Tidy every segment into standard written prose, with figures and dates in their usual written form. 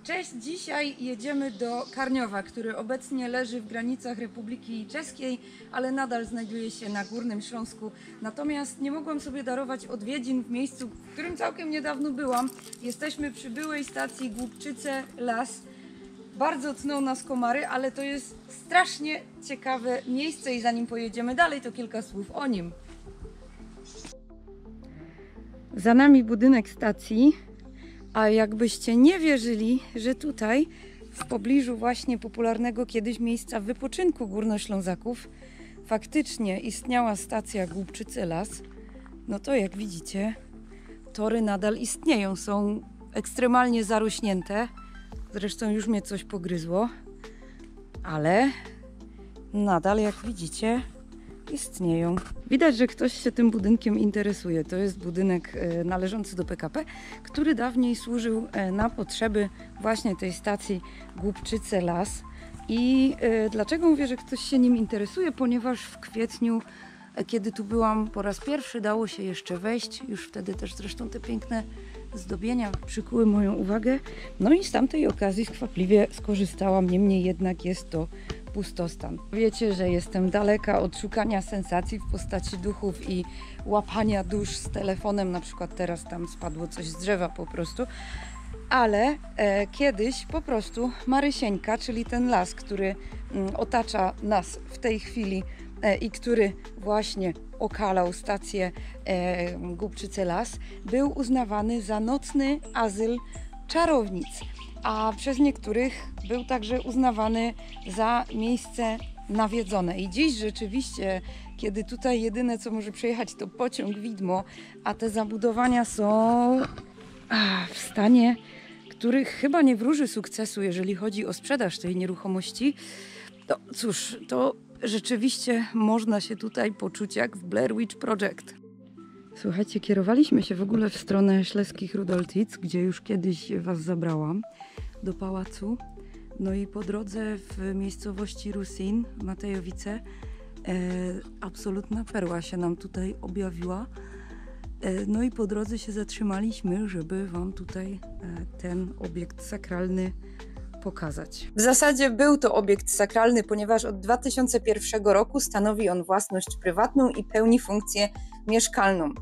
Cześć, dzisiaj jedziemy do Karniowa, który obecnie leży w granicach Republiki Czeskiej, ale nadal znajduje się na Górnym Śląsku. Natomiast nie mogłam sobie darować odwiedzin w miejscu, w którym całkiem niedawno byłam. Jesteśmy przy byłej stacji Głubczyce Las. Bardzo tną nas komary, ale to jest strasznie ciekawe miejsce i zanim pojedziemy dalej, to kilka słów o nim. Za nami budynek stacji. A jakbyście nie wierzyli, że tutaj, w pobliżu właśnie popularnego kiedyś miejsca wypoczynku Górnoślązaków, faktycznie istniała stacja Głubczyce Las, no to jak widzicie, tory nadal istnieją, są ekstremalnie zarośnięte. Zresztą już mnie coś pogryzło, ale nadal, jak widzicie, istnieją. Widać, że ktoś się tym budynkiem interesuje. To jest budynek należący do PKP, który dawniej służył na potrzeby właśnie tej stacji Głubczyce Las. I dlaczego mówię, że ktoś się nim interesuje? Ponieważ w kwietniu, kiedy tu byłam po raz pierwszy, dało się jeszcze wejść. Już wtedy też zresztą te piękne zdobienia przykuły moją uwagę. No i z tamtej okazji skwapliwie skorzystałam. Niemniej jednak jest to pustostan. Wiecie, że jestem daleka od szukania sensacji w postaci duchów i łapania dusz z telefonem. Na przykład teraz tam spadło coś z drzewa po prostu. Ale kiedyś po prostu Marysieńka, czyli ten las, który otacza nas w tej chwili i który właśnie okalał stację Głubczyce Las, był uznawany za nocny azyl czarownic, a przez niektórych był także uznawany za miejsce nawiedzone. I dziś rzeczywiście, kiedy tutaj jedyne co może przejechać to pociąg widmo, a te zabudowania są w stanie, których chyba nie wróży sukcesu, jeżeli chodzi o sprzedaż tej nieruchomości, to cóż, to rzeczywiście można się tutaj poczuć jak w Blair Witch Project. Słuchajcie, kierowaliśmy się w ogóle w stronę Śleskich Rudoltic, gdzie już kiedyś was zabrałam, do pałacu. No i po drodze w miejscowości Rusin, Matejowice, absolutna perła się nam tutaj objawiła. No i po drodze się zatrzymaliśmy, żeby wam tutaj ten obiekt sakralny pokazać. W zasadzie był to obiekt sakralny, ponieważ od 2001 roku stanowi on własność prywatną i pełni funkcję mieszkalną.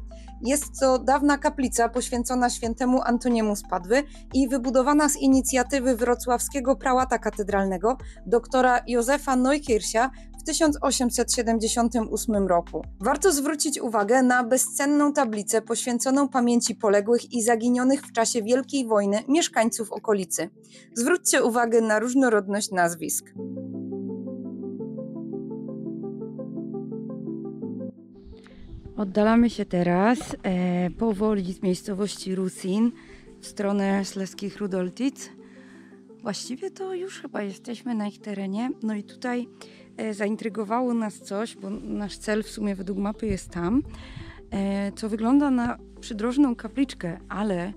Jest to dawna kaplica poświęcona świętemu Antoniemu z Padwy i wybudowana z inicjatywy wrocławskiego prałata katedralnego doktora Józefa Neukircha w 1878 roku. Warto zwrócić uwagę na bezcenną tablicę poświęconą pamięci poległych i zaginionych w czasie Wielkiej Wojny mieszkańców okolicy. Zwróćcie uwagę na różnorodność nazwisk. Oddalamy się teraz powoli z miejscowości Rusin w stronę Śleskich Rudoltic. Właściwie to już chyba jesteśmy na ich terenie. No i tutaj zaintrygowało nas coś, bo nasz cel w sumie według mapy jest tam, co wygląda na przydrożną kapliczkę, ale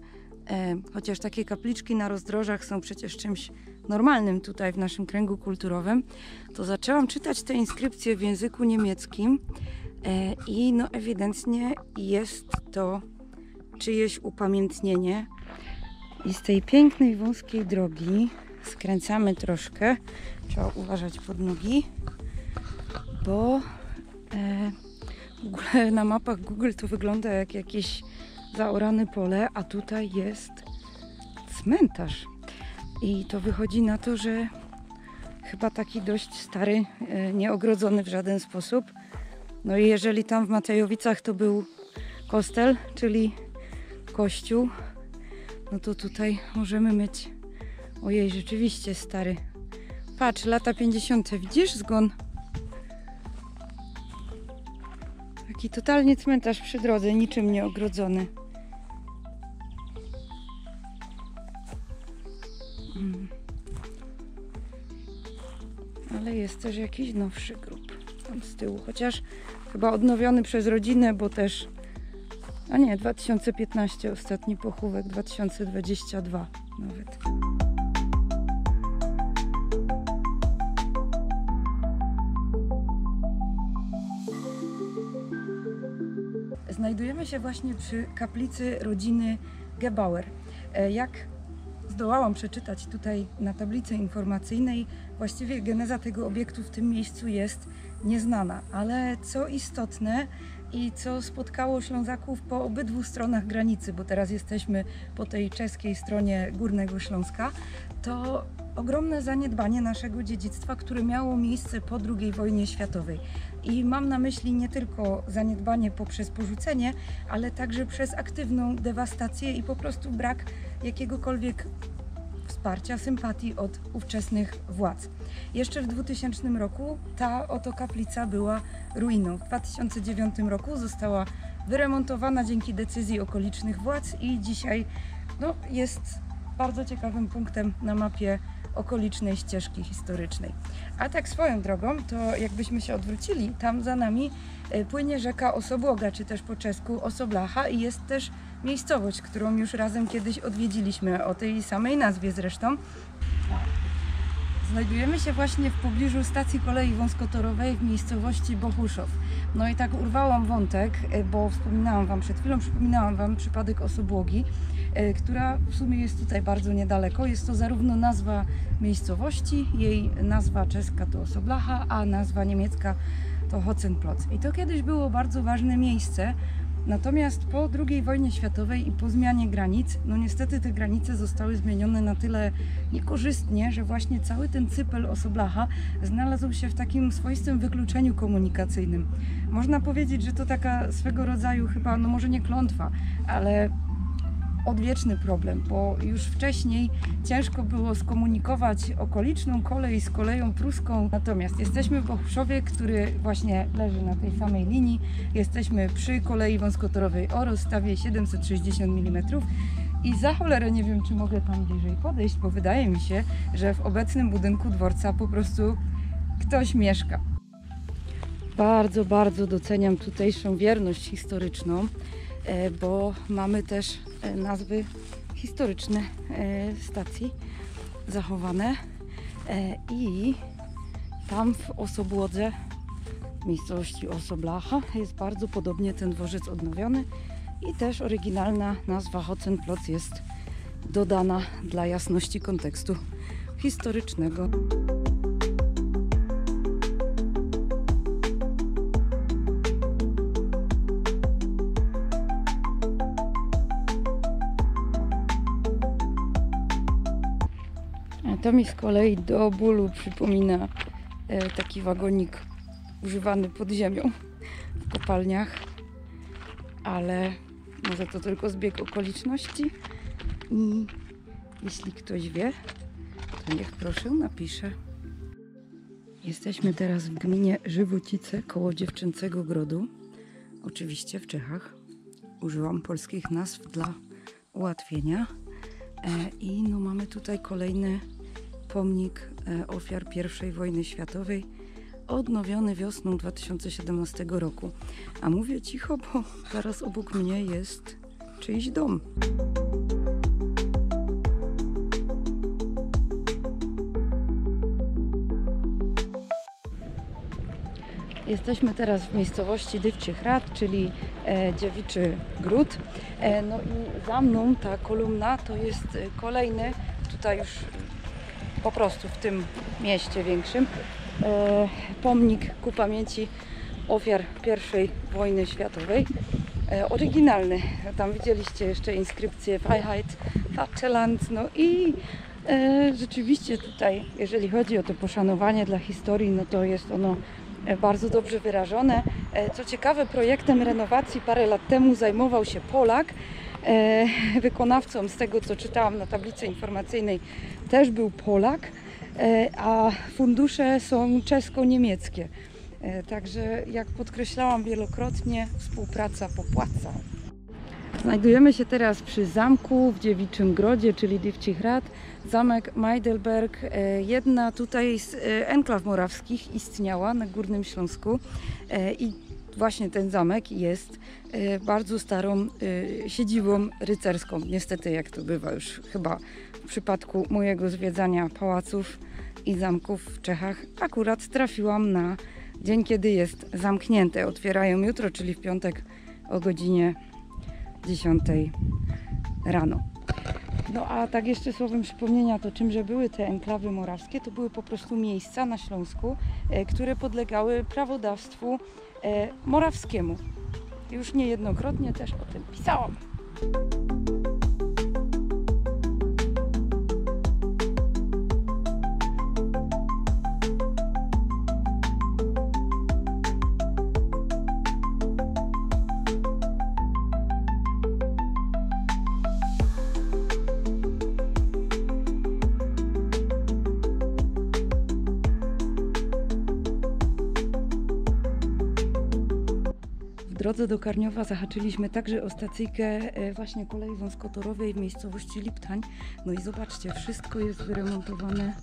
chociaż takie kapliczki na rozdrożach są przecież czymś normalnym tutaj w naszym kręgu kulturowym, to zaczęłam czytać te inskrypcje w języku niemieckim i no ewidentnie jest to czyjeś upamiętnienie. I z tej pięknej, wąskiej drogi skręcamy troszkę. Trzeba uważać pod nogi, bo w ogóle na mapach Google to wygląda jak jakieś zaorane pole, a tutaj jest cmentarz. I to wychodzi na to, że chyba taki dość stary, nieogrodzony w żaden sposób. No i jeżeli tam w Matejowicach to był kostel, czyli kościół, no to tutaj możemy mieć, ojej, rzeczywiście stary. Patrz, lata 50. Widzisz zgon? Taki totalnie cmentarz przy drodze, niczym nie ogrodzony. Ale jest też jakiś nowszy grób tam z tyłu, chociaż chyba odnowiony przez rodzinę, bo też, a nie, 2015 ostatni pochówek, 2022 nawet. Znajdujemy się właśnie przy kaplicy rodziny Gebauer. Jak zdołałam przeczytać tutaj na tablicy informacyjnej, właściwie geneza tego obiektu w tym miejscu jest nieznana, ale co istotne i co spotkało Ślązaków po obydwu stronach granicy, bo teraz jesteśmy po tej czeskiej stronie Górnego Śląska, to ogromne zaniedbanie naszego dziedzictwa, które miało miejsce po II wojnie światowej. I mam na myśli nie tylko zaniedbanie poprzez porzucenie, ale także przez aktywną dewastację i po prostu brak jakiegokolwiek wsparcia, sympatii od ówczesnych władz. Jeszcze w 2000 roku ta oto kaplica była ruiną. W 2009 roku została wyremontowana dzięki decyzji okolicznych władz i dzisiaj jest bardzo ciekawym punktem na mapie okolicznej ścieżki historycznej. A tak swoją drogą, to jakbyśmy się odwrócili, tam za nami płynie rzeka Osobłoga, czy też po czesku Osoblacha i jest też miejscowość, którą już razem kiedyś odwiedziliśmy, o tej samej nazwie zresztą. Znajdujemy się właśnie w pobliżu stacji kolei wąskotorowej w miejscowości Bohuszow. No i tak urwałam wątek, bo przypominałam Wam przypadek Osobłogi, która w sumie jest tutaj bardzo niedaleko. Jest to zarówno nazwa miejscowości, jej nazwa czeska to Osoblacha, a nazwa niemiecka to Hotzenplotz. I to kiedyś było bardzo ważne miejsce, natomiast po II wojnie światowej i po zmianie granic, niestety te granice zostały zmienione na tyle niekorzystnie, że właśnie cały ten cypel Osoblacha znalazł się w takim swoistym wykluczeniu komunikacyjnym. Można powiedzieć, że to taka swego rodzaju chyba, może nie klątwa, ale odwieczny problem, bo już wcześniej ciężko było skomunikować okoliczną kolej z koleją pruską. Natomiast jesteśmy w Bohuszowie, który właśnie leży na tej samej linii. Jesteśmy przy kolei wąskotorowej o rozstawie 760 mm i za cholerę nie wiem, czy mogę tam bliżej podejść, bo wydaje mi się, że w obecnym budynku dworca po prostu ktoś mieszka. Bardzo, bardzo doceniam tutejszą wierność historyczną, bo mamy też nazwy historyczne stacji zachowane i tam w Osobłodze, w miejscowości Osoblacha, jest bardzo podobnie ten dworzec odnowiony i też oryginalna nazwa Hotzenplotz jest dodana dla jasności kontekstu historycznego. To mi z kolei do bólu przypomina taki wagonik używany pod ziemią w kopalniach, ale może to tylko zbieg okoliczności i jeśli ktoś wie, to niech proszę napisze. Jesteśmy teraz w gminie Żywocice koło Dziewczęcego Grodu, oczywiście w Czechach. Użyłam polskich nazw dla ułatwienia i mamy tutaj kolejny pomnik ofiar I wojny światowej, odnowiony wiosną 2017 roku. A mówię cicho, bo zaraz obok mnie jest czyjś dom. Jesteśmy teraz w miejscowości Dywczy Hrad, czyli Dziewiczy Gród. I za mną ta kolumna to jest kolejny, tutaj już po prostu w tym mieście większym, pomnik ku pamięci ofiar I wojny światowej. Oryginalny. Tam widzieliście jeszcze inskrypcję Freiheit, Vaterland. I rzeczywiście tutaj, jeżeli chodzi o to poszanowanie dla historii, to jest ono bardzo dobrze wyrażone. Co ciekawe, projektem renowacji parę lat temu zajmował się Polak. Wykonawcą, z tego co czytałam na tablicy informacyjnej, też był Polak, a fundusze są czesko-niemieckie. Także jak podkreślałam wielokrotnie, współpraca popłaca. Znajdujemy się teraz przy zamku w Dziewiczym Grodzie, czyli Dywczy Hrad. Zamek Majdelberg, jedna tutaj z enklaw morawskich istniała na Górnym Śląsku i właśnie ten zamek jest bardzo starą siedzibą rycerską. Niestety, jak to bywa już chyba w przypadku mojego zwiedzania pałaców i zamków w Czechach, akurat trafiłam na dzień, kiedy jest zamknięte. Otwierają jutro, czyli w piątek o godzinie 10 rano. No a tak jeszcze słowem przypomnienia, to czymże były te enklawy morawskie? To były po prostu miejsca na Śląsku, które podlegały prawodawstwu morawskiemu. Już niejednokrotnie też o tym pisałam. W drodze do Karniowa zahaczyliśmy także o stacyjkę właśnie kolei wąskotorowej w miejscowości Liptań. No i zobaczcie, wszystko jest wyremontowane,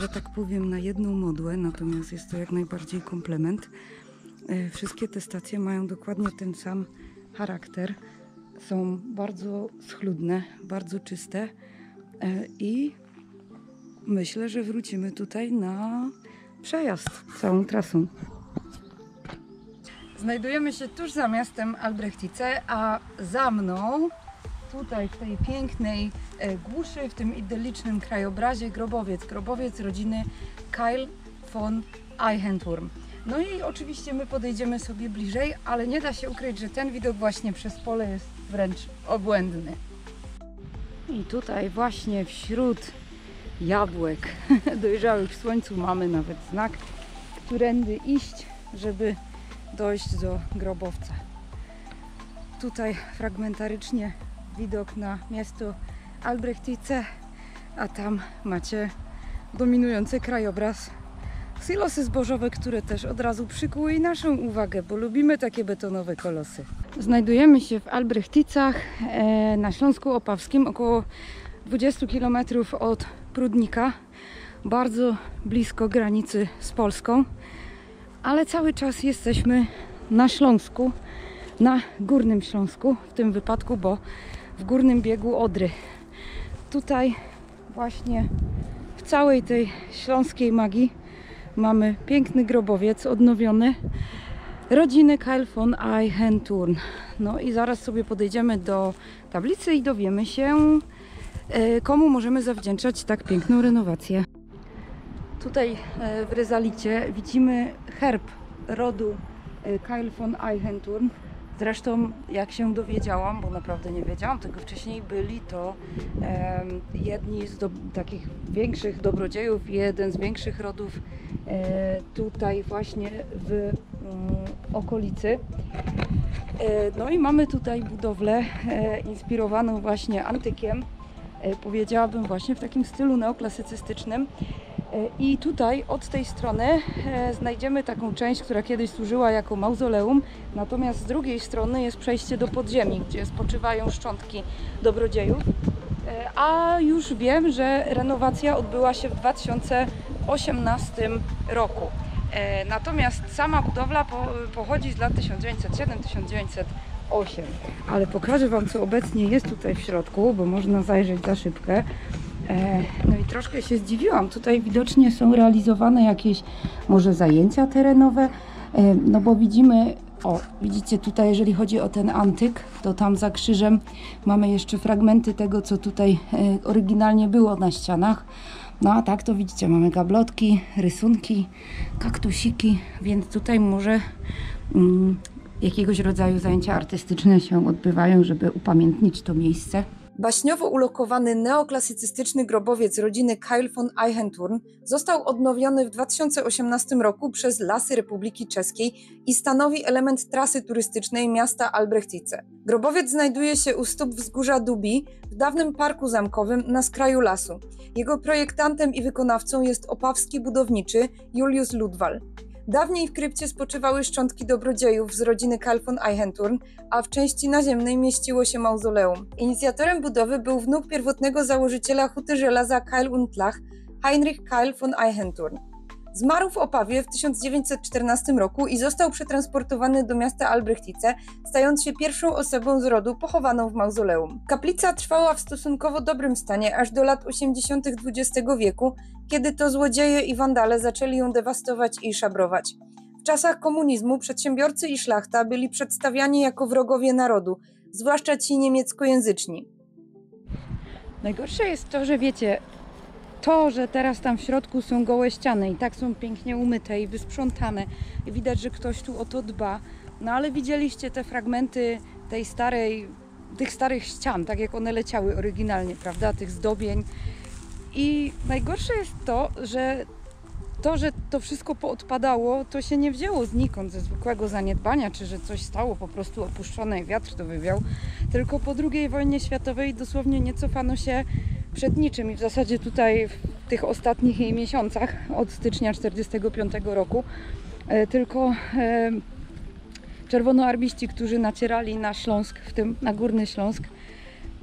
że tak powiem, na jedną modłę, natomiast jest to jak najbardziej komplement. Wszystkie te stacje mają dokładnie ten sam charakter. Są bardzo schludne, bardzo czyste i myślę, że wrócimy tutaj na przejazd całą trasą. Znajdujemy się tuż za miastem Albrechtice, a za mną, tutaj w tej pięknej głuszy, w tym idyllicznym krajobrazie, grobowiec rodziny Keil von Eichenturm. No i oczywiście my podejdziemy sobie bliżej, ale nie da się ukryć, że ten widok właśnie przez pole jest wręcz obłędny. I tutaj właśnie wśród jabłek dojrzałych w słońcu mamy nawet znak, którędy iść, żeby dojść do grobowca. Tutaj fragmentarycznie widok na miasto Albrechtice, a tam macie dominujący krajobraz, silosy zbożowe, które też od razu przykuły naszą uwagę, bo lubimy takie betonowe kolosy. Znajdujemy się w Albrechticach na Śląsku Opawskim, około 20 km od Prudnika, bardzo blisko granicy z Polską. Ale cały czas jesteśmy na Śląsku, na Górnym Śląsku w tym wypadku, bo w górnym biegu Odry. Tutaj właśnie w całej tej śląskiej magii mamy piękny grobowiec odnowiony rodziny Keil von Eichenturm. No i zaraz sobie podejdziemy do tablicy i dowiemy się, komu możemy zawdzięczać tak piękną renowację. Tutaj w ryzalicie widzimy herb rodu Keil von Eichenturm. Zresztą, jak się dowiedziałam, bo naprawdę nie wiedziałam tego wcześniej, byli to jedni z takich większych dobrodziejów, jeden z większych rodów tutaj właśnie w okolicy. No i mamy tutaj budowlę inspirowaną właśnie antykiem, powiedziałabym właśnie w takim stylu neoklasycystycznym. I tutaj od tej strony znajdziemy taką część, która kiedyś służyła jako mauzoleum, natomiast z drugiej strony jest przejście do podziemi, gdzie spoczywają szczątki dobrodziejów. A już wiem, że renowacja odbyła się w 2018 roku. Natomiast sama budowla pochodzi z lat 1907-1908. Ale pokażę Wam, co obecnie jest tutaj w środku, bo można zajrzeć za szybkę. No i troszkę się zdziwiłam. Tutaj widocznie są realizowane jakieś może zajęcia terenowe, no bo widzimy, widzicie tutaj, jeżeli chodzi o ten antyk, to tam za krzyżem mamy jeszcze fragmenty tego, co tutaj oryginalnie było na ścianach. No a tak to widzicie, mamy gablotki, rysunki, kaktusiki, więc tutaj może jakiegoś rodzaju zajęcia artystyczne się odbywają, żeby upamiętnić to miejsce. Baśniowo ulokowany neoklasycystyczny grobowiec rodziny Keil von Eichenturm został odnowiony w 2018 roku przez Lasy Republiki Czeskiej i stanowi element trasy turystycznej miasta Albrechtice. Grobowiec znajduje się u stóp wzgórza Dubi w dawnym parku zamkowym na skraju lasu. Jego projektantem i wykonawcą jest opawski budowniczy Julius Ludwal. Dawniej w krypcie spoczywały szczątki dobrodziejów z rodziny Keil von Eichenturm, a w części naziemnej mieściło się mauzoleum. Inicjatorem budowy był wnuk pierwotnego założyciela huty żelaza Keil und Lach, Heinrich Keil von Eichenturm. Zmarł w Opawie w 1914 roku i został przetransportowany do miasta Albrechtice, stając się pierwszą osobą z rodu pochowaną w mauzoleum. Kaplica trwała w stosunkowo dobrym stanie aż do lat 80. XX wieku, kiedy to złodzieje i wandale zaczęli ją dewastować i szabrować. W czasach komunizmu przedsiębiorcy i szlachta byli przedstawiani jako wrogowie narodu, zwłaszcza ci niemieckojęzyczni. Najgorsze jest to, że wiecie, to, że teraz tam w środku są gołe ściany i tak są pięknie umyte i wysprzątane i widać, że ktoś tu o to dba, no ale widzieliście te fragmenty tych starych ścian, tak jak one leciały oryginalnie, prawda, tych zdobień. I najgorsze jest że to wszystko poodpadało, to się nie wzięło znikąd, ze zwykłego zaniedbania, czy że coś stało po prostu opuszczone i wiatr to wywiał, tylko po II wojnie światowej dosłownie nie cofano się przed niczym i w zasadzie tutaj w tych ostatnich jej miesiącach, od stycznia 1945 roku, tylko czerwonoarmiści, którzy nacierali na Śląsk, w tym na Górny Śląsk,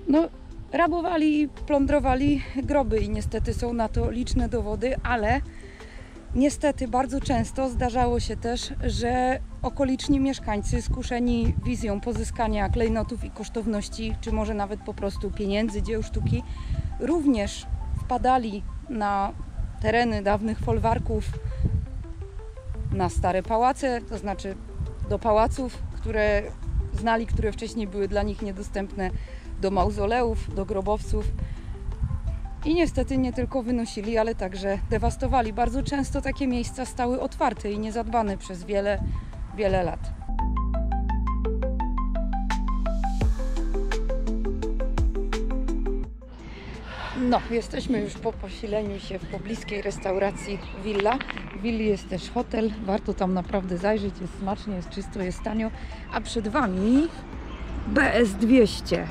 no rabowali i plądrowali groby i niestety są na to liczne dowody, ale niestety bardzo często zdarzało się też, że okoliczni mieszkańcy skuszeni wizją pozyskania klejnotów i kosztowności, czy może nawet po prostu pieniędzy, dzieł sztuki, również wpadali na tereny dawnych folwarków, na stare pałace, to znaczy do pałaców, które znali, które wcześniej były dla nich niedostępne, do mauzoleów, do grobowców. I niestety nie tylko wynosili, ale także dewastowali. Bardzo często takie miejsca stały otwarte i niezadbane przez wiele, wiele lat. No, jesteśmy już po posileniu się w pobliskiej restauracji Villa. W willi jest też hotel, warto tam naprawdę zajrzeć, jest smacznie, jest czysto, jest tanio. A przed Wami BS200.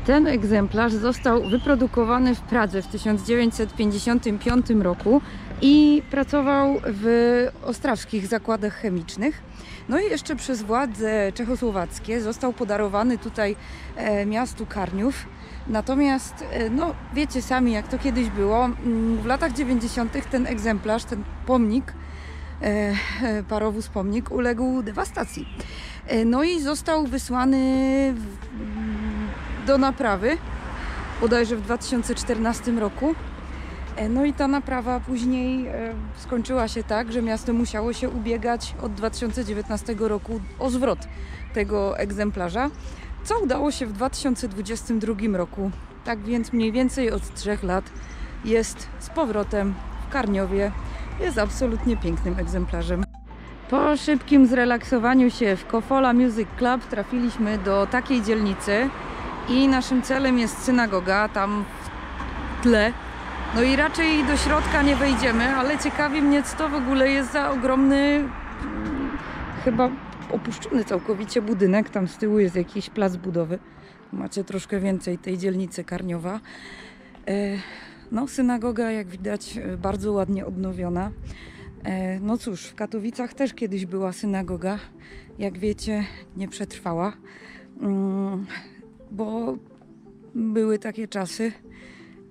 Ten egzemplarz został wyprodukowany w Pradze w 1955 roku i pracował w ostrawskich zakładach chemicznych. No i jeszcze przez władze czechosłowackie został podarowany tutaj miastu Karniów. Natomiast, no wiecie sami, jak to kiedyś było, w latach 90. ten egzemplarz, ten pomnik, parowóz pomnik, uległ dewastacji. No i został wysłany do naprawy, bodajże w 2014 roku. No i ta naprawa później skończyła się tak, że miasto musiało się ubiegać od 2019 roku o zwrot tego egzemplarza, co udało się w 2022 roku. Tak więc mniej więcej od 3 lat jest z powrotem w Karniowie. Jest absolutnie pięknym egzemplarzem. Po szybkim zrelaksowaniu się w Kofola Music Club trafiliśmy do takiej dzielnicy i naszym celem jest synagoga tam w tle. No i raczej do środka nie wejdziemy, ale ciekawi mnie, co to w ogóle jest za ogromny, chyba opuszczony całkowicie budynek. Tam z tyłu jest jakiś plac budowy. Macie troszkę więcej tej dzielnicy Karniowa. No, synagoga, jak widać, bardzo ładnie odnowiona. No cóż, w Katowicach też kiedyś była synagoga. Jak wiecie, nie przetrwała, bo były takie czasy,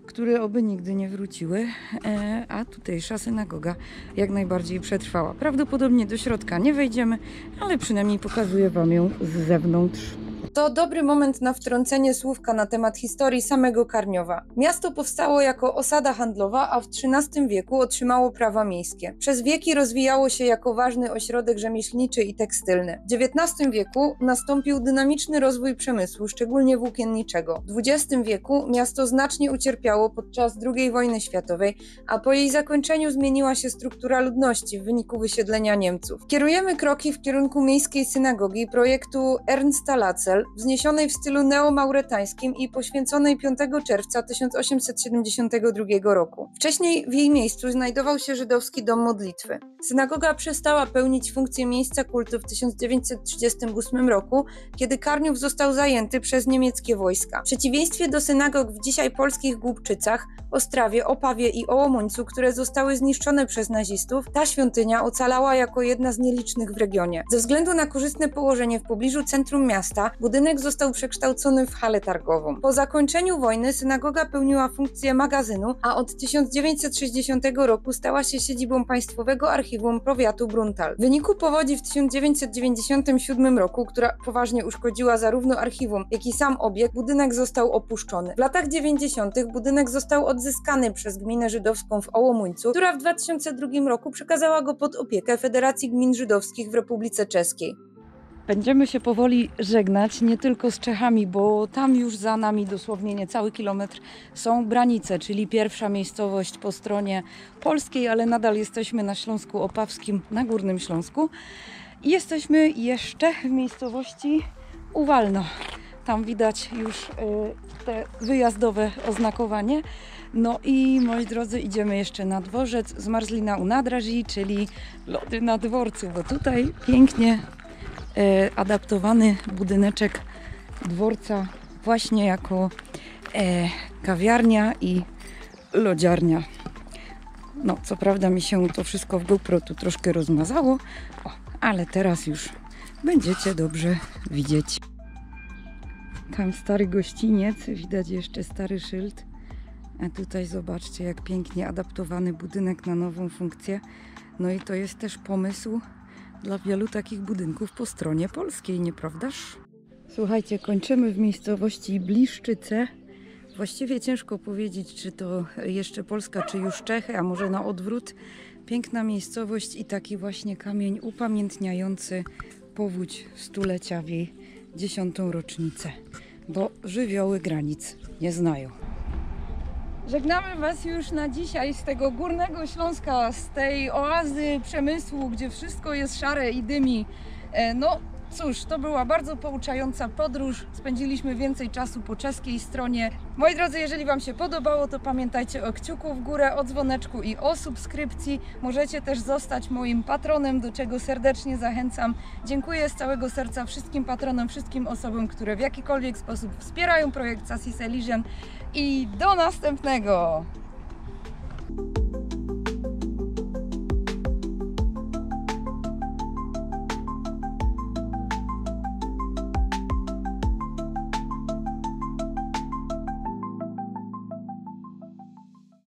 które oby nigdy nie wróciły, a tutejsza synagoga jak najbardziej przetrwała. Prawdopodobnie do środka nie wejdziemy, ale przynajmniej pokazuję Wam ją z zewnątrz. To dobry moment na wtrącenie słówka na temat historii samego Karniowa. Miasto powstało jako osada handlowa, a w XIII wieku otrzymało prawa miejskie. Przez wieki rozwijało się jako ważny ośrodek rzemieślniczy i tekstylny. W XIX wieku nastąpił dynamiczny rozwój przemysłu, szczególnie włókienniczego. W XX wieku miasto znacznie ucierpiało podczas II wojny światowej, a po jej zakończeniu zmieniła się struktura ludności w wyniku wysiedlenia Niemców. Kierujemy kroki w kierunku miejskiej synagogi projektu Ernsta Lacel, wzniesionej w stylu neomauretańskim i poświęconej 5 czerwca 1872 roku. Wcześniej w jej miejscu znajdował się żydowski dom modlitwy. Synagoga przestała pełnić funkcję miejsca kultu w 1938 roku, kiedy Karniów został zajęty przez niemieckie wojska. W przeciwieństwie do synagog w dzisiaj polskich Głubczycach, Ostrawie, Opawie i Ołomuńcu, które zostały zniszczone przez nazistów, ta świątynia ocalała jako jedna z nielicznych w regionie. Ze względu na korzystne położenie w pobliżu centrum miasta, budynek został przekształcony w halę targową. Po zakończeniu wojny synagoga pełniła funkcję magazynu, a od 1960 roku stała się siedzibą Państwowego Archiwum Powiatu Bruntal. W wyniku powodzi w 1997 roku, która poważnie uszkodziła zarówno archiwum, jak i sam obiekt, budynek został opuszczony. W latach 90. budynek został odzyskany przez gminę żydowską w Ołomuńcu, która w 2002 roku przekazała go pod opiekę Federacji Gmin Żydowskich w Republice Czeskiej. Będziemy się powoli żegnać, nie tylko z Czechami, bo tam już za nami dosłownie niecały kilometr są Branice, czyli pierwsza miejscowość po stronie polskiej, ale nadal jesteśmy na Śląsku Opawskim, na Górnym Śląsku. I jesteśmy jeszcze w miejscowości Uwalno. Tam widać już te wyjazdowe oznakowanie. No i moi drodzy, idziemy jeszcze na dworzec Zmarzlina u Nadrażi, czyli lody na dworcu, bo tutaj pięknie adaptowany budyneczek dworca właśnie jako kawiarnia i lodziarnia. No, co prawda mi się to wszystko w GoPro tu troszkę rozmazało, ale teraz już będziecie dobrze widzieć. Tam stary gościniec, widać jeszcze stary szyld. A tutaj zobaczcie, jak pięknie adaptowany budynek na nową funkcję. No i to jest też pomysł dla wielu takich budynków po stronie polskiej, nieprawdaż? Słuchajcie, kończymy w miejscowości Bliszczyce. Właściwie ciężko powiedzieć, czy to jeszcze Polska, czy już Czechy, a może na odwrót. Piękna miejscowość i taki właśnie kamień upamiętniający powódź stulecia w jej 10. rocznicę, bo żywioły granic nie znają. Żegnamy Was już na dzisiaj z tego Górnego Śląska, z tej oazy przemysłu, gdzie wszystko jest szare i dymi. No cóż, to była bardzo pouczająca podróż. Spędziliśmy więcej czasu po czeskiej stronie. Moi drodzy, jeżeli Wam się podobało, to pamiętajcie o kciuku w górę, o dzwoneczku i o subskrypcji. Możecie też zostać moim patronem, do czego serdecznie zachęcam. Dziękuję z całego serca wszystkim patronom, wszystkim osobom, które w jakikolwiek sposób wspierają projekt Sassy Elysian. I do następnego!